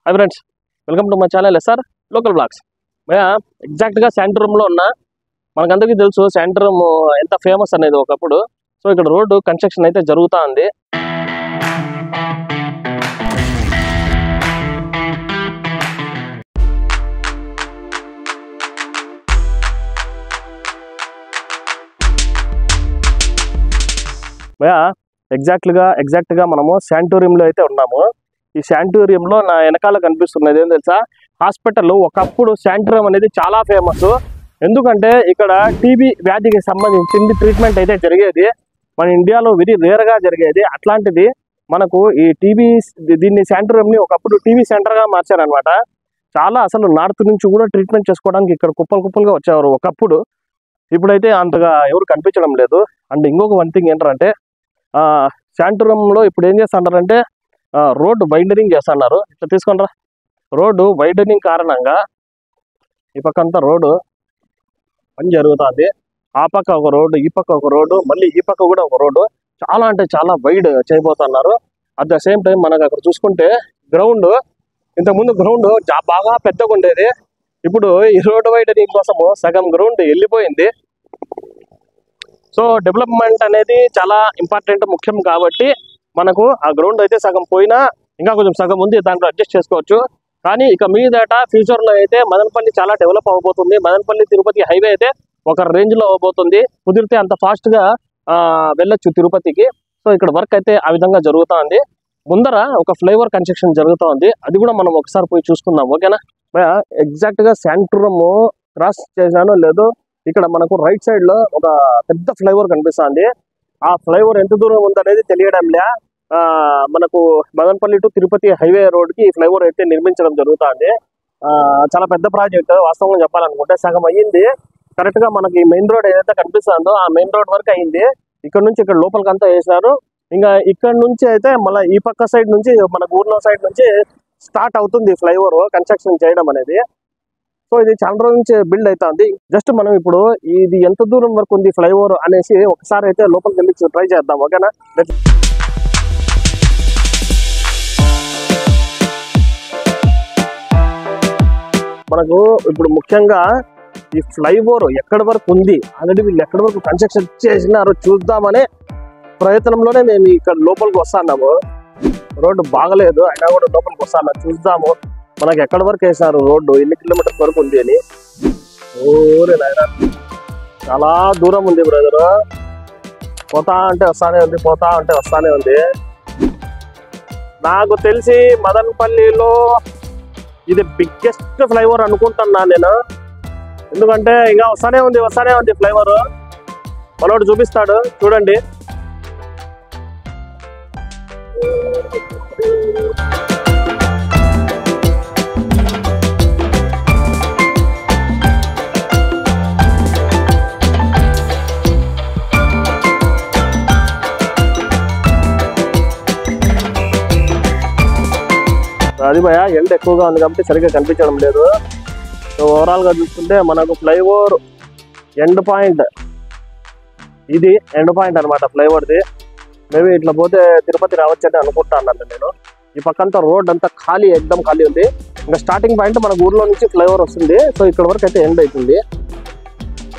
hi friends welcome to my channel SR local blogs భయ్యా exact గా centre లో ఉన్న మనకందరికీ తెలుసు సెంటర్ ఎంత ఫేమస్ అనేది ఒకప్పుడు సో ఇక్కడ రోడ్ కన్స్ట్రక్షన్ అయితే జరుగుతా ఉంది భయ్యా ఎగ్జాక్ట్ గా మనము శాంటోరియం లో అయితే ఉన్నాము ఈ శాంటోరియం లో నా వెనకాల కనిపిస్తున్నది ఏం తెలుసా హాస్పిటల్ ఒకప్పుడు శాంటోరియం అనేది చాలా ఫేమస్ ఎందుకంటే ఇక్కడ టీబీ వ్యాధికి సంబంధించింది ట్రీట్మెంట్ అయితే జరిగేది మన ఇండియాలో వెరీ రేర్ గా జరిగేది అట్లాంటిది మనకు ఈ టీబీ దీన్ని శాంటోరియం ని ఒకప్పుడు టీబీ సెంటర్ గా మార్చారనమాట చాలా అసలు నార్త్ నుంచి కూడా ట్రీట్మెంట్ చేసుకోవడానికి ఇక్కడ కుప్పలుగా వచ్చేవారు ఒకప్పుడు ఇప్పుడైతే అంతగా ఎవరు కనిపించడం లేదు అండ్ ఇంకొక వన్ థింగ్ ఏంటంటే శాంటోరియంలో ఇప్పుడు ఏం చేస్తున్నారంటే రోడ్డు వైడనింగ్ చేస్తున్నారు ఇట్లా తీసుకుంటారా రోడ్డు వైడనింగ్ కారణంగా ఈ పక్క అంతా రోడ్డు పని జరుగుతుంది ఆ పక్క ఒక రోడ్డు ఈ పక్క ఒక రోడ్డు మళ్ళీ ఈ పక్క కూడా ఒక రోడ్డు చాలా అంటే చాలా వైడ్ చేయబోతున్నారు అట్ ద సేమ్ టైం మనకు అక్కడ చూసుకుంటే గ్రౌండ్ ఇంతకుముందు గ్రౌండ్ బాగా పెద్దగా ఉండేది ఇప్పుడు ఈ రోడ్డు వైడనింగ్ కోసము సగం గ్రౌండ్ వెళ్ళిపోయింది సో డెవలప్మెంట్ అనేది చాలా ఇంపార్టెంట్ ముఖ్యం కాబట్టి మనకు ఆ గ్రౌండ్ అయితే సగం పోయినా ఇంకా కొంచెం సగం ఉంది దాంట్లో అడ్జస్ట్ చేసుకోవచ్చు కానీ ఇక మీదట ఫ్యూచర్ లో అయితే మదనపల్లి చాలా డెవలప్ అవబోతుంది మదనపల్లి తిరుపతి హైవే అయితే ఒక రేంజ్ లో అవబోతుంది కుదిరితే అంత ఫాస్ట్ గా వెళ్ళొచ్చు తిరుపతికి సో ఇక్కడ వర్క్ అయితే ఆ విధంగా జరుగుతా ఉంది ముందర ఒక ఫ్లైఓవర్ కన్స్ట్రక్షన్ జరుగుతూ ఉంది అది కూడా మనం ఒకసారి పోయి చూసుకుందాం ఓకేనా ఎగ్జాక్ట్ గా శాంటోరియం క్రాస్ చేసానో లేదో ఇక్కడ మనకు రైట్ సైడ్ లో ఒక పెద్ద ఫ్లైఓవర్ కనిపిస్తుంది ఆ ఫ్లైఓవర్ ఎంత దూరం ఉందనేది తెలియడం లే మనకు Madanapalle to Tirupati highway road కి ఈ ఫ్లైఓవర్ అయితే నిర్మించడం జరుగుతుంది చాలా పెద్ద ప్రాజెక్ట్ వాస్తవంగా చెప్పాలనుకుంటే సగం అయ్యింది కరెక్ట్ గా మనకి మెయిన్ రోడ్ ఏదైతే కనిపిస్తుందో ఆ మెయిన్ రోడ్ వరకు అయింది ఇక్కడ నుంచి ఇక్కడ లోపలికి అంతా వేసినారు ఇంకా ఇక్కడ నుంచి అయితే మళ్ళీ ఈ పక్క సైడ్ నుంచి మన ఊర్లో సైడ్ నుంచి స్టార్ట్ అవుతుంది ఫ్లైఓవర్ కన్స్ట్రక్షన్ చేయడం అనేది సో ఇది చాలా రోజుల నుంచి బిల్డ్ అవుతుంది జస్ట్ మనం ఇప్పుడు ఇది ఎంత దూరం వరకు ఉంది ఫ్లైఓవర్ అనేసి ఒకసారి అయితే లోపలికి వెళ్ళి ట్రై చేద్దాం ఓకేనా మనకు ఇప్పుడు ముఖ్యంగా ఈ ఫ్లైఓవర్ ఎక్కడి వరకు ఉంది ఆల్రెడీ వీళ్ళు ఎక్కడి వరకు కన్స్ట్రక్షన్ చేసినారో చూద్దామనే ప్రయత్నంలోనే మేము ఇక్కడ లోపలికి వస్తున్నాము రోడ్డు బాగలేదు అయినా కూడా లోపలికి వస్తాను చూద్దాము మనకి ఎక్కడి వరకు వేసారు రోడ్డు ఎన్ని కిలోమీటర్స్ వరకు ఉంది అని ఓరే నాయనా చాలా దూరం ఉంది బ్రదర్ పోతా అంటే వస్తానే ఉంది పోతా అంటే వస్తానే ఉంది నాకు తెలిసి మదనపల్లిలో ఇది బిగ్గెస్ట్ ఫ్లైఓవర్ అనుకుంటున్నా నేను ఎందుకంటే ఇంకా వస్తానే ఉంది ఫ్లైఓవర్ మనోడు చూపిస్తాడు చూడండి అది భయ ఎండ ఎక్కువగా ఉంది కాబట్టి సరిగ్గా కనిపించడం లేదు సో ఓవరాల్ గా చూసుకుంటే మనకు ఫ్లైఓవర్ ఎండ్ పాయింట్ ఇది ఎండ్ పాయింట్ అనమాట ఫ్లైఓవర్ది మేబీ ఇట్లా పోతే తిరుపతి రావచ్చని అనుకుంటాను నేను ఈ పక్కంతా రోడ్ అంతా ఖాళీ ఎక్దమ్ ఖాళీ ఉంది ఇంకా స్టార్టింగ్ పాయింట్ మనకు ఊర్లో నుంచి ఫ్లైఓవర్ వస్తుంది సో ఇక్కడ వరకు అయితే ఎండ్ అవుతుంది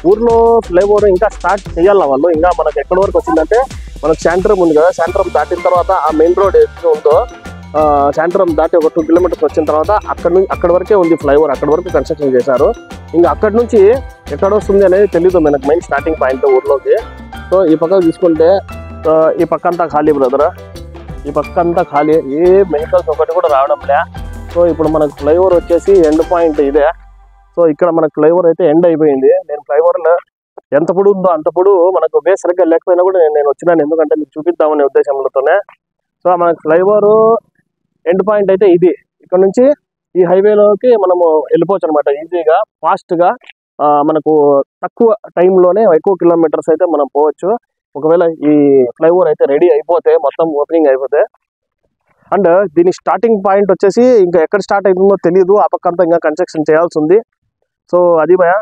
ఊర్లో ఫ్లైఓవర్ ఇంకా స్టార్ట్ చేయాలి వాళ్ళు ఇంకా మనకు ఎక్కడి వరకు వచ్చిందంటే మనకు శాంటోరియం ఉంది కదా శాంటోరియం దాటిన తర్వాత ఆ మెయిన్ రోడ్ ఏదైతే ఉందో శాంటోరియం దాటి ఒక 2 కిలోమీటర్స్ వచ్చిన తర్వాత అక్కడ వరకే ఉంది ఫ్లైఓవర్ అక్కడ వరకు కన్స్ట్రక్షన్ చేశారు ఇంకా అక్కడ నుంచి ఎక్కడ వస్తుంది అనేది తెలీదు మనకు మెయిన్ స్టార్టింగ్ పాయింట్ ఊర్లోకి సో ఈ పక్క చూసుకుంటే ఈ పక్క అంతా ఖాళీ బ్రదర్ ఈ పక్క అంతా ఖాళీ ఏ వెహికల్స్ ఒకటి కూడా రావడం లే సో ఇప్పుడు మనకు ఫ్లైఓవర్ వచ్చేసి ఎండ్ పాయింట్ ఇదే సో ఇక్కడ మనకు ఫ్లైఓవర్ అయితే ఎండ్ అయిపోయింది నేను ఫ్లైఓవర్ ఎంత పొడి ఉందో అంత పొడు మనకు బేస్ సరిగ్గా లేకపోయినా కూడా నేను వచ్చినాను ఎందుకంటే మీకు చూపిద్దామనే ఉద్దేశంతోనే సో మనకు ఫ్లైఓవర్ ఎండ్ పాయింట్ అయితే ఇది ఇక్కడ నుంచి ఈ హైవేలోకి మనము వెళ్ళిపోవచ్చు అనమాట ఈజీగా ఫాస్ట్గా మనకు తక్కువ టైంలోనే ఎక్కువ కిలోమీటర్స్ అయితే మనం పోవచ్చు ఒకవేళ ఈ ఫ్లైఓవర్ అయితే రెడీ అయిపోతే మొత్తం ఓపెనింగ్ అయిపోతే అండ్ దీని స్టార్టింగ్ పాయింట్ వచ్చేసి ఇంకా ఎక్కడ స్టార్ట్ అవుతుందో తెలియదు ఆ పక్క అంతా ఇంకా కన్స్ట్రక్షన్ చేయాల్సి ఉంది సో అది భయ